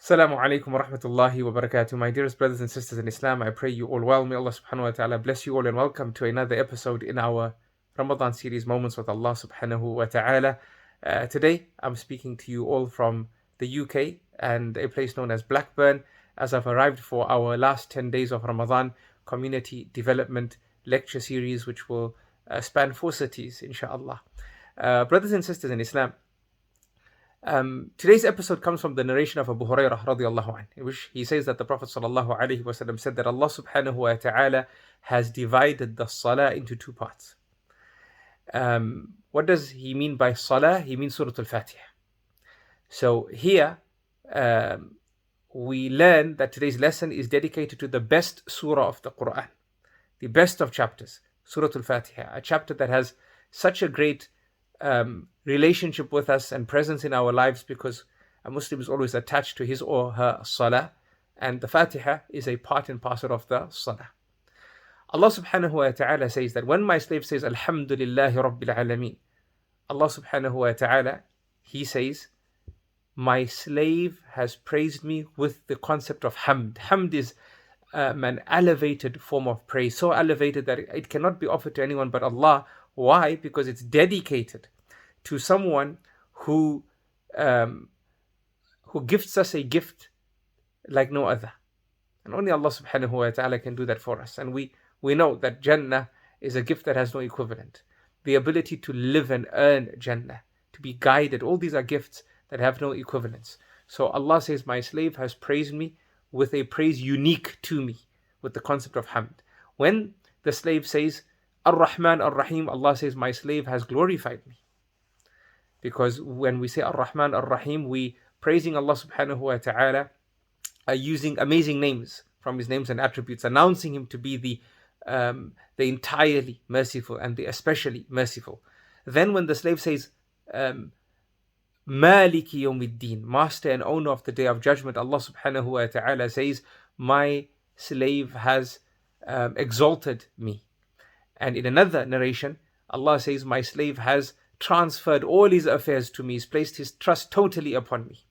Assalamu alaikum wa rahmatullahi wa barakatuh. My dearest brothers and sisters in Islam, I pray you all well. May Allah subhanahu wa ta'ala bless you all and welcome to another episode in our Ramadan series, Moments with Allah subhanahu wa ta'ala. Today, I'm speaking to you all from the UK and a place known as Blackburn, as I've arrived for our last 10 days of Ramadan community development lecture series, which will span 4 cities, inshallah. Brothers and sisters in Islam, today's episode comes from the narration of Abu Hurairah radiallahu anh, in which he says that the Prophet sallallahu alaihi wasallam said that Allah subhanahu wa ta'ala has divided the salah into 2 parts. What does he mean by salah? He means Surah Al-Fatihah. So here we learn that today's lesson is dedicated to the best surah of the Qur'an, the best of chapters, Surah Al-Fatihah, a chapter that has such a great relationship with us and presence in our lives, because a Muslim is always attached to his or her salah, and the Fatihah is a part and parcel of the salah. Allah subhanahu wa ta'ala says that when my slave says Alhamdulillahi Rabbil Alameen, Allah subhanahu wa ta'ala, he says, my slave has praised me with the concept of hamd. Hamd is an elevated form of praise, so elevated that it cannot be offered to anyone but Allah. Why? Because it's dedicated to someone who gifts us a gift like no other. And only Allah subhanahu wa ta'ala can do that for us. And we know that Jannah is a gift that has no equivalent. The ability to live and earn Jannah, to be guided, all these are gifts that have no equivalence. So Allah says, my slave has praised me with a praise unique to me, with the concept of hamd. When the slave says Ar-Rahman Ar-Rahim, Allah says, my slave has glorified me. Because when we say Ar-Rahman Ar-Rahim, we praising Allah subhanahu wa ta'ala, using amazing names from His names and attributes, announcing Him to be the entirely merciful and the especially merciful. Then when the slave says Maliki Yawmiddin, master and owner of the day of judgment, Allah subhanahu wa ta'ala says, my slave has exalted me. And in another narration, Allah says, my slave has transferred all his affairs to me, he's placed his trust totally upon me.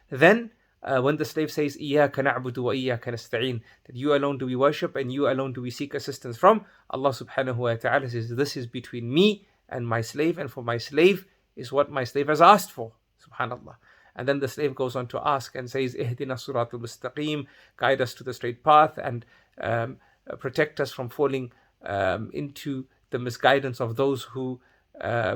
Then when the slave says, إِيَّاكَ نَعْبُدُ وَإِيَّاكَ نَسْتَعِينُ, that you alone do we worship and you alone do we seek assistance from, Allah subhanahu wa ta'ala says, this is between me and my slave, and for my slave is what my slave has asked for. Subhanallah. And then the slave goes on to ask and says, إِهْدِنَا الصِّرَاطَ الْمُسْتَقِيمِ, guide us to the straight path and protect us from falling into the misguidance of those who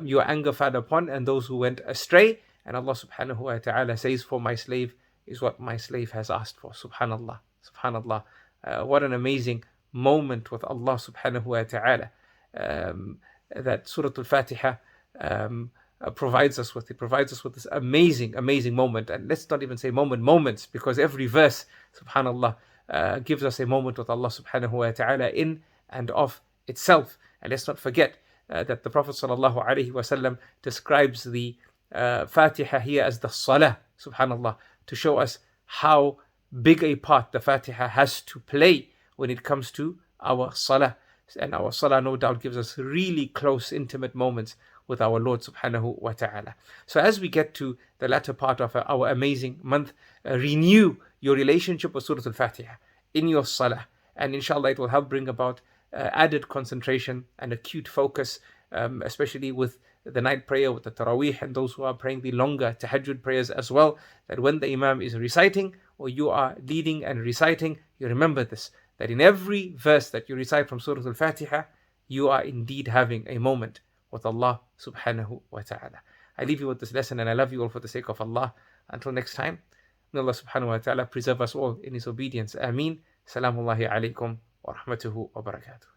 your anger fell upon and those who went astray. And Allah subhanahu wa ta'ala says, for my slave is what my slave has asked for. Subhanallah. Subhanallah. What an amazing moment with Allah subhanahu wa ta'ala that Surah Al-Fatihah provides us with. It provides us with this amazing, amazing moment. And let's not even say moments, because every verse, subhanallah, gives us a moment with Allah subhanahu wa ta'ala in and of itself. And let's not forget that the Prophet sallallahu alaihi wasallam describes the Fatihah here as the Salah, subhanallah, to show us how big a part the Fatihah has to play when it comes to our Salah. And our Salah no doubt gives us really close, intimate moments with our Lord subhanahu wa ta'ala. So as we get to the latter part of our amazing month, renew your relationship with Surah Al-Fatihah in your Salah, and inshallah it will help bring about added concentration and acute focus, especially with the night prayer, with the Taraweeh, and those who are praying the longer Tahajjud prayers as well, that when the Imam is reciting or you are leading and reciting, you remember this, that in every verse that you recite from Surah Al-Fatihah, you are indeed having a moment with Allah subhanahu wa ta'ala. I leave you with this lesson and I love you all for the sake of Allah. Until next time, may Allah subhanahu wa ta'ala preserve us all in His obedience. Ameen. Salamullahi alaikum wa rahmatuhu wa barakatuh.